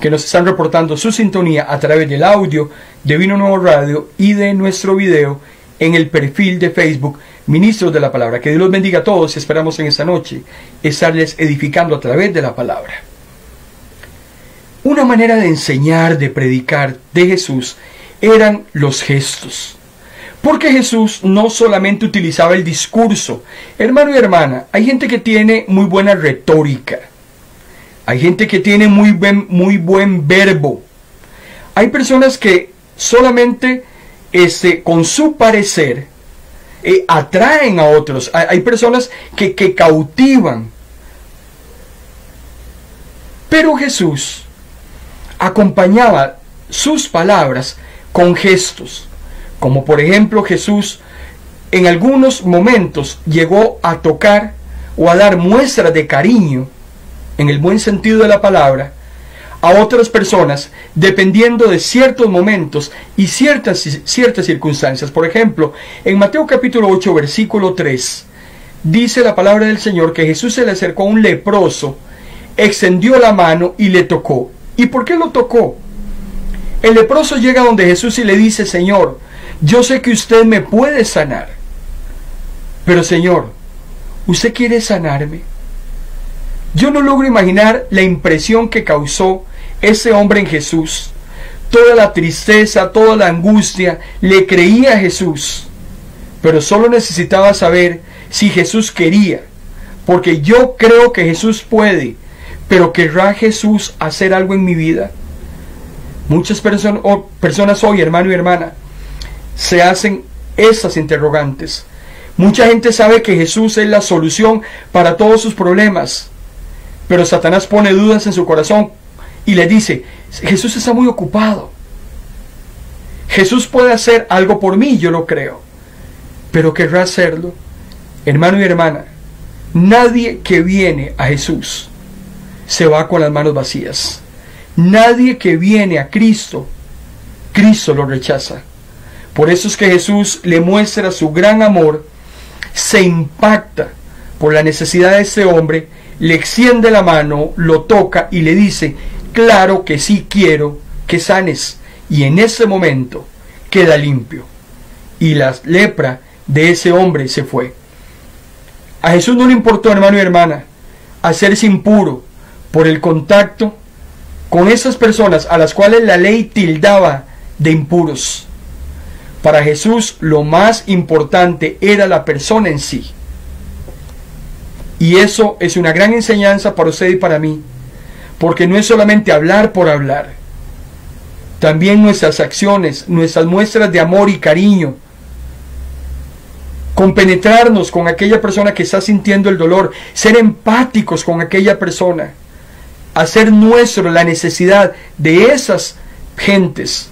S2: que nos están reportando su sintonía a través del audio de Vino Nuevo Radio y de nuestro video en el perfil de Facebook Ministros de la Palabra. Que Dios los bendiga a todos y esperamos en esta noche estarles edificando a través de la palabra. Una manera de enseñar, de predicar de Jesús eran los gestos. Porque Jesús no solamente utilizaba el discurso. Hermano y hermana, hay gente que tiene muy buena retórica. Hay gente que tiene muy buen verbo. Hay personas que solamente con su parecer atraen a otros. Hay personas que cautivan. Pero Jesús acompañaba sus palabras con gestos. Como por ejemplo, Jesús en algunos momentos llegó a tocar o a dar muestras de cariño, en el buen sentido de la palabra, a otras personas, dependiendo de ciertos momentos y ciertas circunstancias. Por ejemplo, en Mateo capítulo 8, versículo 3, dice la palabra del Señor que Jesús se le acercó a un leproso, extendió la mano y le tocó. ¿Y por qué lo tocó? El leproso llega donde Jesús y le dice: Señor, yo sé que usted me puede sanar, pero Señor, ¿usted quiere sanarme? Yo no logro imaginar la impresión que causó ese hombre en Jesús. Toda la tristeza, toda la angustia, le creía a Jesús, pero solo necesitaba saber si Jesús quería, porque yo creo que Jesús puede, pero ¿querrá Jesús hacer algo en mi vida? Muchas personas hoy, hermano y hermana, se hacen estas interrogantes. Mucha gente sabe que Jesús es la solución para todos sus problemas, pero Satanás pone dudas en su corazón y le dice: Jesús está muy ocupado. Jesús puede hacer algo por mí, yo lo creo, pero ¿querrá hacerlo? Hermano y hermana, nadie que viene a Jesús se va con las manos vacías. Nadie que viene a Cristo, Cristo lo rechaza. Por eso es que Jesús le muestra su gran amor, se impacta por la necesidad de ese hombre, le extiende la mano, lo toca y le dice: claro que sí quiero que sanes. Y en ese momento queda limpio. Y la lepra de ese hombre se fue. A Jesús no le importó, hermano y hermana, hacerse impuro por el contacto con esas personas a las cuales la ley tildaba de impuros. Para Jesús lo más importante era la persona en sí. Y eso es una gran enseñanza para usted y para mí, porque no es solamente hablar por hablar. También nuestras acciones, nuestras muestras de amor y cariño, compenetrarnos con aquella persona que está sintiendo el dolor, ser empáticos con aquella persona, hacer nuestro la necesidad de esas gentes,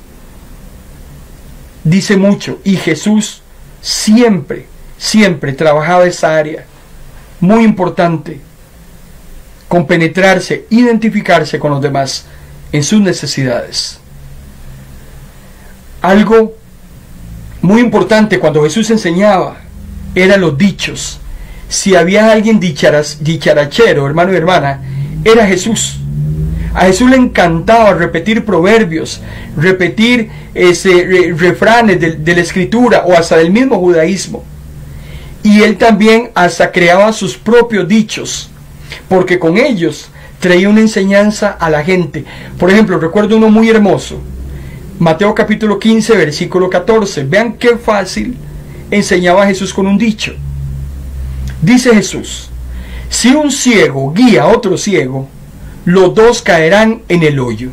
S2: dice mucho. Y Jesús siempre trabajaba esa área, muy importante, compenetrarse, identificarse con los demás en sus necesidades. Algo muy importante cuando Jesús enseñaba eran los dichos. Si había alguien dicharachero, hermano y hermana, era Jesús. A Jesús le encantaba repetir proverbios, repetir refranes de la escritura o hasta del mismo judaísmo. Y él también hasta creaba sus propios dichos, porque con ellos traía una enseñanza a la gente. Por ejemplo, recuerdo uno muy hermoso, Mateo capítulo 15, versículo 14. Vean qué fácil enseñaba Jesús con un dicho. Dice Jesús: si un ciego guía a otro ciego, los dos caerán en el hoyo.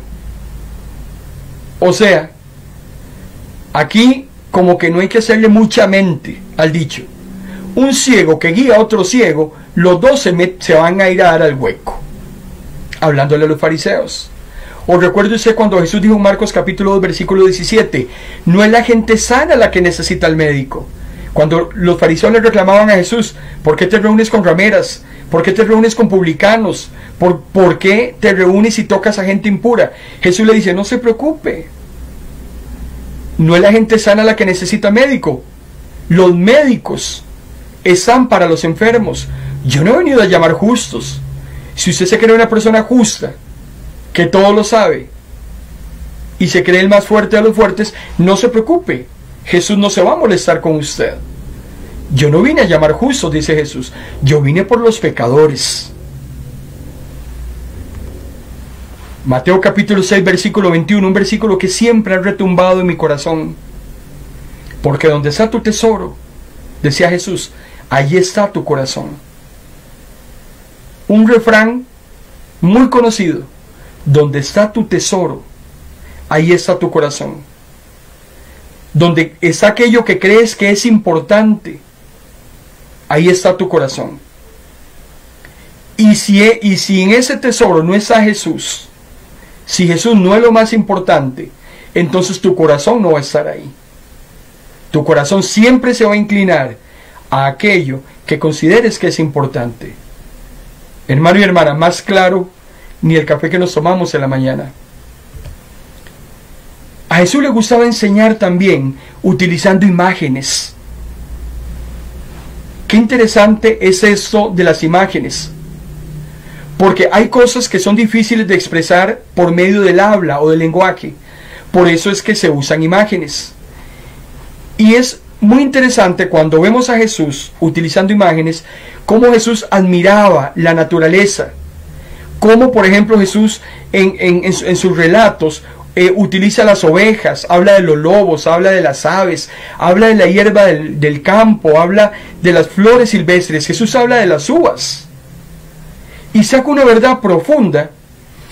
S2: O sea, aquí como que no hay que hacerle mucha mente al dicho. Un ciego que guía a otro ciego, los dos se van a ir a dar al hueco. Hablándole a los fariseos. O recuerde usted cuando Jesús dijo en Marcos capítulo 2 versículo 17, no es la gente sana la que necesita al médico. Cuando los fariseos le reclamaban a Jesús: ¿por qué te reúnes con rameras? ¿Por qué te reúnes con publicanos? ¿Por qué te reúnes y tocas a gente impura? Jesús le dice: no se preocupe, no es la gente sana la que necesita médico. Los médicos están para los enfermos. Yo no he venido a llamar justos. Si usted se cree una persona justa, que todo lo sabe, y se cree el más fuerte de los fuertes, no se preocupe, Jesús no se va a molestar con usted. Yo no vine a llamar justos, dice Jesús, yo vine por los pecadores. Mateo capítulo 6 versículo 21, un versículo que siempre ha retumbado en mi corazón. Porque donde está tu tesoro, decía Jesús, allí está tu corazón. Un refrán muy conocido: donde está tu tesoro, ahí está tu corazón. Donde está aquello que crees que es importante, ahí está tu corazón. Y si en ese tesoro no está Jesús, si Jesús no es lo más importante, entonces tu corazón no va a estar ahí. Tu corazón siempre se va a inclinar a aquello que consideres que es importante. Hermano y hermana, más claro ni el café que nos tomamos en la mañana. A Jesús le gustaba enseñar también utilizando imágenes. Qué interesante es esto de las imágenes, porque hay cosas que son difíciles de expresar por medio del habla o del lenguaje. Por eso es que se usan imágenes. Y es muy interesante cuando vemos a Jesús utilizando imágenes, cómo Jesús admiraba la naturaleza, cómo por ejemplo Jesús en sus relatos utiliza las ovejas, habla de los lobos, habla de las aves, habla de la hierba del campo, habla de las flores silvestres. Jesús habla de las uvas y saca una verdad profunda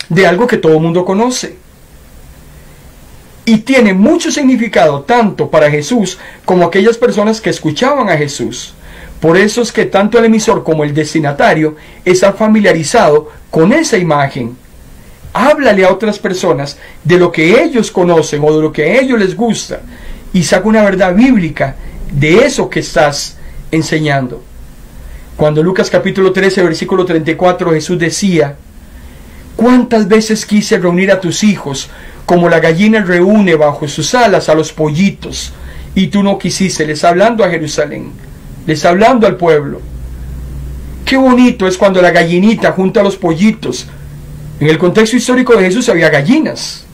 S2: de algo que todo el mundo conoce. Y tiene mucho significado tanto para Jesús como aquellas personas que escuchaban a Jesús. Por eso es que tanto el emisor como el destinatario está familiarizado con esa imagen. Háblale a otras personas de lo que ellos conocen o de lo que a ellos les gusta y saca una verdad bíblica de eso que estás enseñando. Cuando Lucas capítulo 13 versículo 34 Jesús decía: ¿cuántas veces quise reunir a tus hijos como la gallina reúne bajo sus alas a los pollitos, y tú no quisiste? Les está hablando a Jerusalén, les está hablando al pueblo. Qué bonito es cuando la gallinita junta a los pollitos. En el contexto histórico de Jesús había gallinas,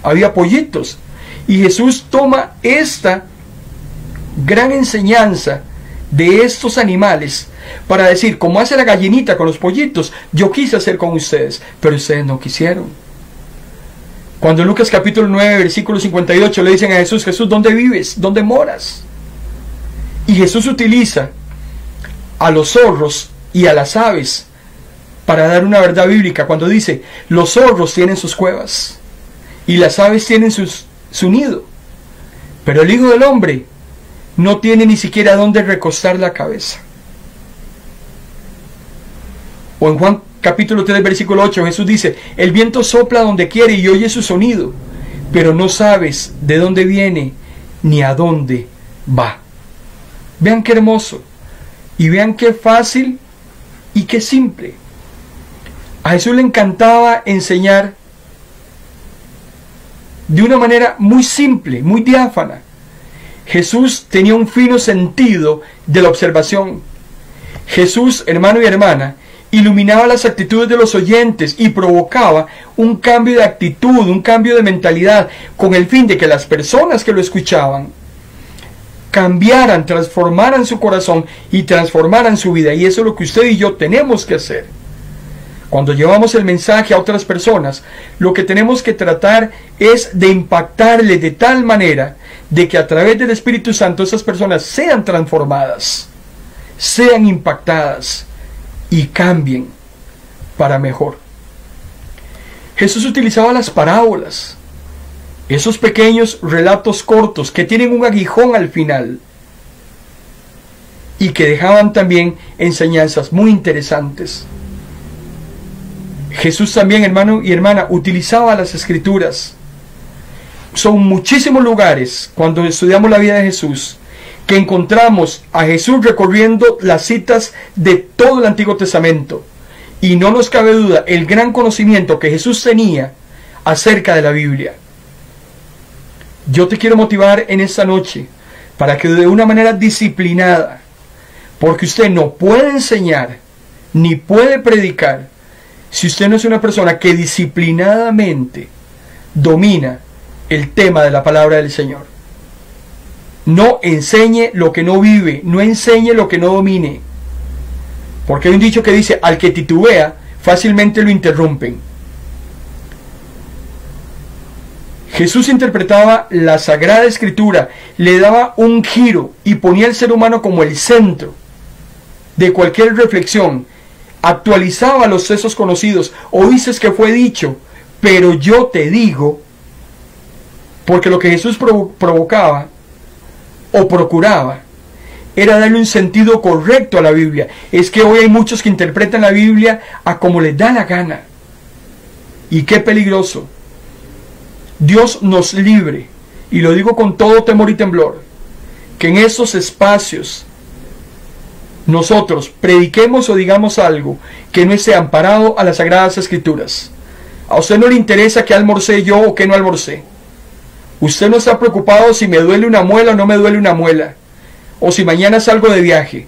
S2: había pollitos. Y Jesús toma esta gran enseñanza de estos animales para decir, como hace la gallinita con los pollitos, yo quise hacer con ustedes, pero ustedes no quisieron. Cuando en Lucas capítulo 9, versículo 58 le dicen a Jesús, Jesús, ¿dónde vives? ¿Dónde moras? Y Jesús utiliza a los zorros y a las aves para dar una verdad bíblica cuando dice, los zorros tienen sus cuevas y las aves tienen su nido, pero el Hijo del Hombre no tiene ni siquiera dónde recostar la cabeza. O en Juan capítulo 3, versículo 8, Jesús dice, el viento sopla donde quiere y oye su sonido, pero no sabes de dónde viene ni a dónde va. Vean qué hermoso, y vean qué fácil y qué simple. A Jesús le encantaba enseñar de una manera muy simple, muy diáfana. Jesús tenía un fino sentido de la observación. Jesús, hermano y hermana, iluminaba las actitudes de los oyentes y provocaba un cambio de actitud, un cambio de mentalidad, con el fin de que las personas que lo escuchaban cambiaran, transformaran su corazón y transformaran su vida. Y eso es lo que usted y yo tenemos que hacer. Cuando llevamos el mensaje a otras personas, lo que tenemos que tratar es de impactarle de tal manera de que a través del Espíritu Santo esas personas sean transformadas, sean impactadas y cambien para mejor. Jesús utilizaba las parábolas, esos pequeños relatos cortos que tienen un aguijón al final y que dejaban también enseñanzas muy interesantes. Jesús también, hermano y hermana, utilizaba las Escrituras. Son muchísimos lugares cuando estudiamos la vida de Jesús que encontramos a Jesús recorriendo las citas de todo el Antiguo Testamento. Y no nos cabe duda el gran conocimiento que Jesús tenía acerca de la Biblia. Yo te quiero motivar en esta noche para que de una manera disciplinada, porque usted no puede enseñar ni puede predicar si usted no es una persona que disciplinadamente domina el tema de la palabra del Señor. No enseñe lo que no vive, no enseñe lo que no domine. Porque hay un dicho que dice, al que titubea, fácilmente lo interrumpen. Jesús interpretaba la Sagrada Escritura, le daba un giro y ponía al ser humano como el centro de cualquier reflexión. Actualizaba los textos conocidos. Oíste que fue dicho, pero yo te digo, porque lo que Jesús provocaba o procuraba era darle un sentido correcto a la Biblia. Es que hoy hay muchos que interpretan la Biblia a como les da la gana. Y qué peligroso. Dios nos libre, y lo digo con todo temor y temblor, que en estos espacios nosotros prediquemos o digamos algo que no esté amparado a las Sagradas Escrituras. A usted no le interesa que almorcé yo o que no almorcé. Usted no está preocupado si me duele una muela o no me duele una muela, o si mañana salgo de viaje.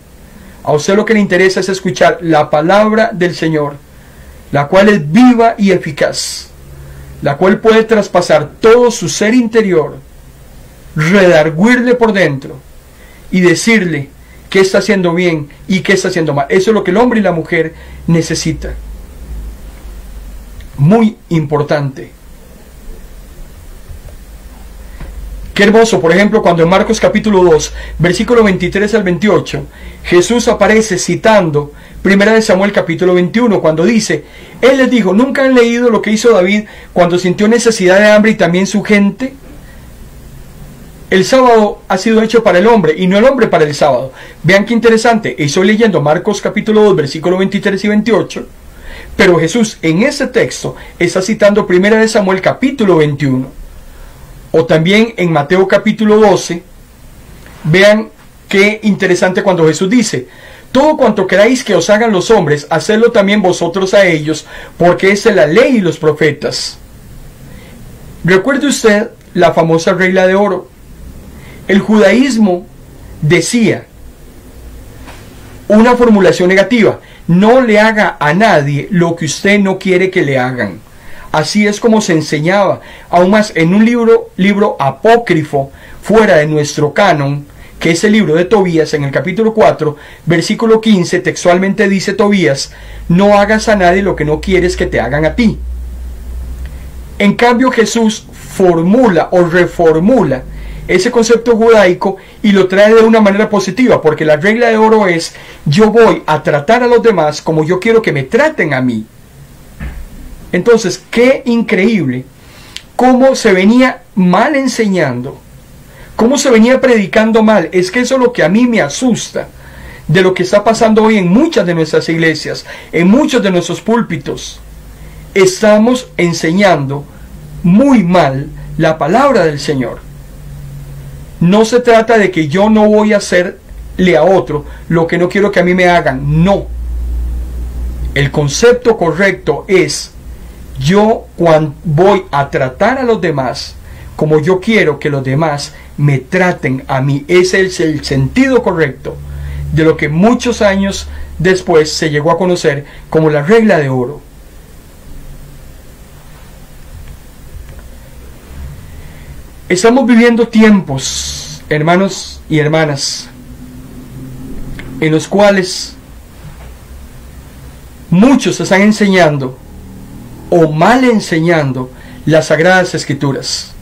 S2: A usted lo que le interesa es escuchar la palabra del Señor, la cual es viva y eficaz, la cual puede traspasar todo su ser interior, redarguirle por dentro y decirle qué está haciendo bien y qué está haciendo mal. Eso es lo que el hombre y la mujer necesitan. Muy importante. Qué hermoso, por ejemplo, cuando en Marcos capítulo 2, versículo 23 al 28, Jesús aparece citando 1 Samuel capítulo 21, cuando dice, Él les dijo, ¿nunca han leído lo que hizo David cuando sintió necesidad de hambre y también su gente? El sábado ha sido hecho para el hombre y no el hombre para el sábado. Vean qué interesante, estoy leyendo Marcos capítulo 2, versículo 23 y 28, pero Jesús en ese texto está citando 1 Samuel capítulo 21. O también en Mateo capítulo 12, vean qué interesante cuando Jesús dice, todo cuanto queráis que os hagan los hombres, hacedlo también vosotros a ellos, porque esa es la ley y los profetas. Recuerde usted la famosa regla de oro. El judaísmo decía una formulación negativa, no le haga a nadie lo que usted no quiere que le hagan. Así es como se enseñaba, aún más en un libro apócrifo fuera de nuestro canon, que es el libro de Tobías. En el capítulo 4, versículo 15, textualmente dice Tobías: no hagas a nadie lo que no quieres que te hagan a ti. En cambio, Jesús formula o reformula ese concepto judaico y lo trae de una manera positiva, porque la regla de oro es: yo voy a tratar a los demás como yo quiero que me traten a mí. Entonces, qué increíble cómo se venía mal enseñando, cómo se venía predicando mal. Es que eso es lo que a mí me asusta de lo que está pasando hoy en muchas de nuestras iglesias, en muchos de nuestros púlpitos. Estamos enseñando muy mal la palabra del Señor. No se trata de que yo no voy a hacerle a otro lo que no quiero que a mí me hagan. No. El concepto correcto es: yo cuando voy a tratar a los demás como yo quiero que los demás me traten a mí. Ese es el sentido correcto de lo que muchos años después se llegó a conocer como la regla de oro. Estamos viviendo tiempos, hermanos y hermanas, en los cuales muchos están enseñando o mal enseñando las Sagradas Escrituras.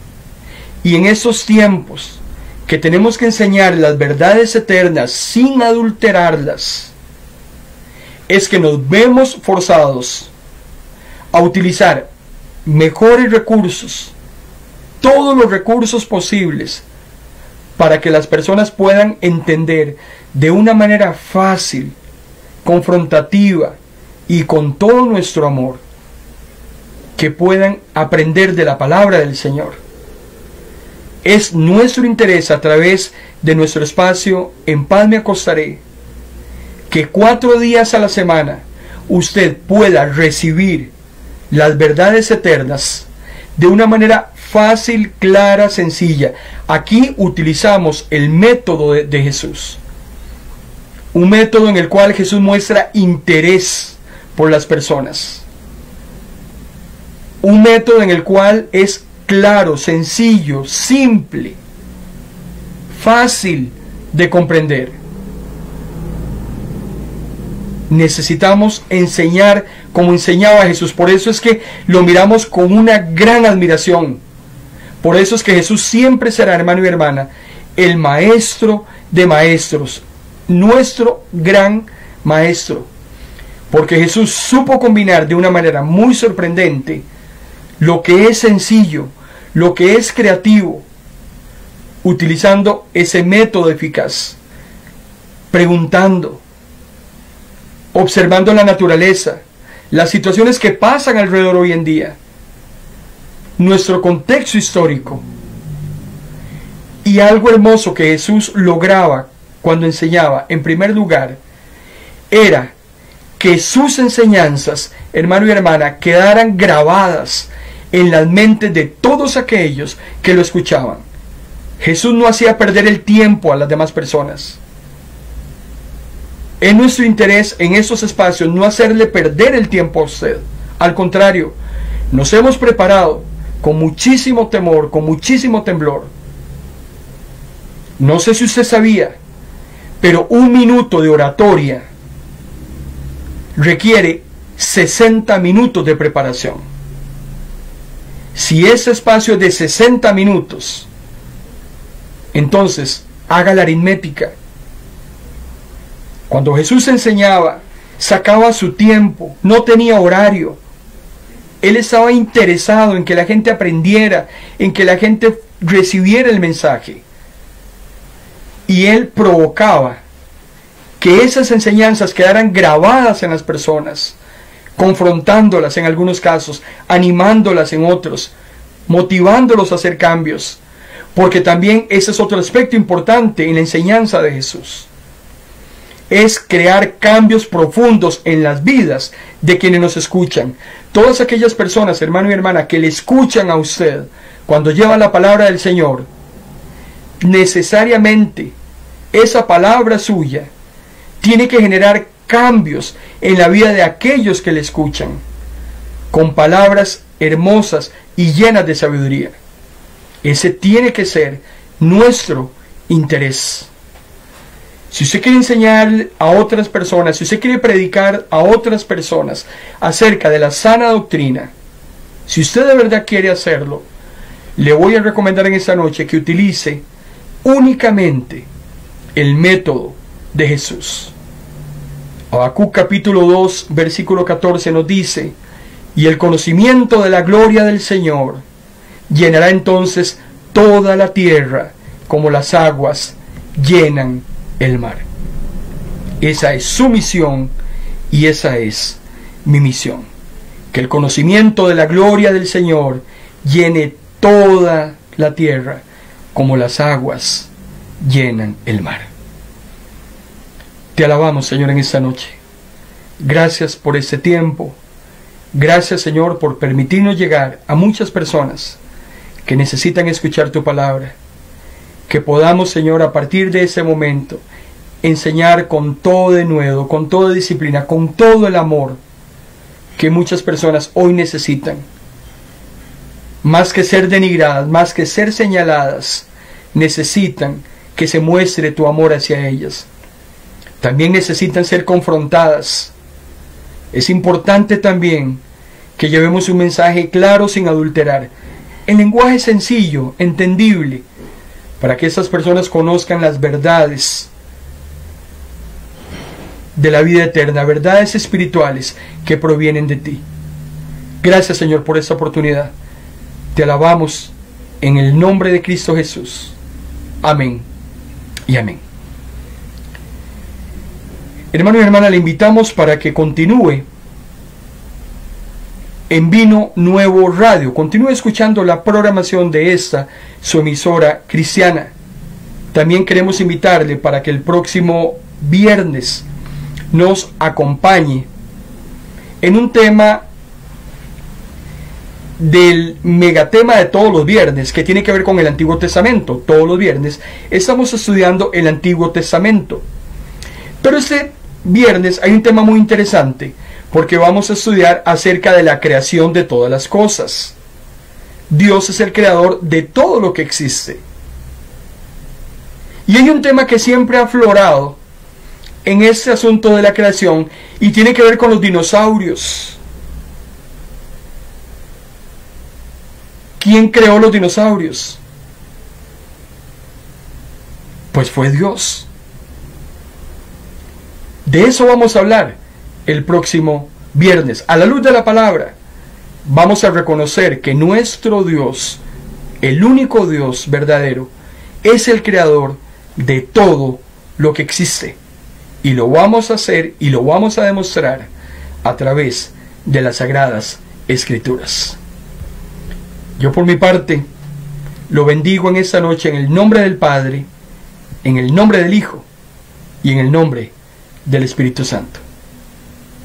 S2: Y en esos tiempos que tenemos que enseñar las verdades eternas sin adulterarlas, es que nos vemos forzados a utilizar mejores recursos, todos los recursos posibles, para que las personas puedan entender de una manera fácil, confrontativa y con todo nuestro amor, que puedan aprender de la palabra del Señor. Es nuestro interés, a través de nuestro espacio En Paz Me Acostaré, que 4 días a la semana usted pueda recibir las verdades eternas de una manera fácil, clara, sencilla. Aquí utilizamos el método de Jesús, un método en el cual Jesús muestra interés por las personas, un método en el cual es claro, sencillo, simple, fácil de comprender. Necesitamos enseñar como enseñaba Jesús. Por eso es que lo miramos con una gran admiración. Por eso es que Jesús siempre será, hermano y hermana, el maestro de maestros, nuestro gran maestro. Porque Jesús supo combinar de una manera muy sorprendente lo que es sencillo, lo que es creativo, utilizando ese método eficaz, preguntando, observando la naturaleza, las situaciones que pasan alrededor hoy en día, nuestro contexto histórico. Y algo hermoso que Jesús lograba cuando enseñaba, en primer lugar, era que sus enseñanzas, hermano y hermana, quedaran grabadas en las mentes de todos aquellos que lo escuchaban. Jesús no hacía perder el tiempo a las demás personas. Es nuestro interés en estos espacios no hacerle perder el tiempo a usted. Al contrario, nos hemos preparado con muchísimo temor, con muchísimo temblor. No sé si usted sabía, pero 1 minuto de oratoria requiere 60 minutos de preparación. Si ese espacio es de 60 minutos, entonces haga la aritmética. Cuando Jesús enseñaba, sacaba su tiempo, no tenía horario. Él estaba interesado en que la gente aprendiera, en que la gente recibiera el mensaje. Y Él provocaba que esas enseñanzas quedaran grabadas en las personas, confrontándolas en algunos casos, animándolas en otros, motivándolos a hacer cambios, porque también ese es otro aspecto importante en la enseñanza de Jesús. Es crear cambios profundos en las vidas de quienes nos escuchan. Todas aquellas personas, hermano y hermana, que le escuchan a usted cuando lleva la palabra del Señor, necesariamente esa palabra suya tiene que generar cambios en la vida de aquellos que le escuchan, con palabras hermosas y llenas de sabiduría. Ese tiene que ser nuestro interés. Si usted quiere enseñar a otras personas, si usted quiere predicar a otras personas acerca de la sana doctrina, si usted de verdad quiere hacerlo, le voy a recomendar en esta noche que utilice únicamente el método de Jesús. Habacuc capítulo 2, versículo 14 nos dice: y el conocimiento de la gloria del Señor llenará entonces toda la tierra, como las aguas llenan el mar. Esa es su misión y esa es mi misión. Que el conocimiento de la gloria del Señor llene toda la tierra, como las aguas llenan el mar. Te alabamos, Señor, en esta noche. Gracias por este tiempo. Gracias, Señor, por permitirnos llegar a muchas personas que necesitan escuchar tu palabra. Que podamos, Señor, a partir de ese momento, enseñar con todo denuedo, con toda disciplina, con todo el amor que muchas personas hoy necesitan. Más que ser denigradas, más que ser señaladas, necesitan que se muestre tu amor hacia ellas. También necesitan ser confrontadas. Es importante también que llevemos un mensaje claro sin adulterar, en lenguaje sencillo, entendible, para que estas personas conozcan las verdades de la vida eterna, verdades espirituales que provienen de ti. Gracias, Señor, por esta oportunidad. Te alabamos en el nombre de Cristo Jesús. Amén y amén. Hermano y hermana, le invitamos para que continúe en Vino Nuevo Radio. Continúe escuchando la programación de esta, su emisora cristiana. También queremos invitarle para que el próximo viernes nos acompañe en un tema del megatema de todos los viernes, que tiene que ver con el Antiguo Testamento. Todos los viernes estamos estudiando el Antiguo Testamento. Pero este viernes hay un tema muy interesante, porque vamos a estudiar acerca de la creación de todas las cosas. Dios es el creador de todo lo que existe. Y hay un tema que siempre ha aflorado en este asunto de la creación y tiene que ver con los dinosaurios. ¿Quién creó los dinosaurios? Pues fue Dios. De eso vamos a hablar el próximo viernes. A la luz de la palabra, vamos a reconocer que nuestro Dios, el único Dios verdadero, es el creador de todo lo que existe. Y lo vamos a hacer y lo vamos a demostrar a través de las Sagradas Escrituras. Yo por mi parte lo bendigo en esta noche en el nombre del Padre, en el nombre del Hijo y en el nombre del Espíritu Santo.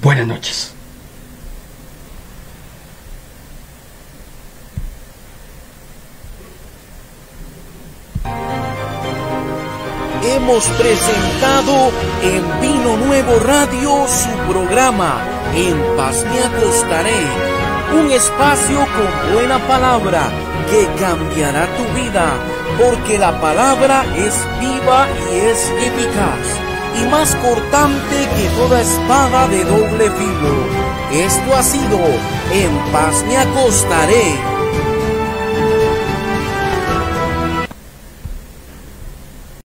S2: Buenas noches.
S1: Hemos presentado en Vino Nuevo Radio su programa En Paz Me Acostaré, un espacio con buena palabra que cambiará tu vida, porque la palabra es viva y es eficaz, y más cortante que toda espada de doble filo. Esto ha sido En Paz Me Acostaré.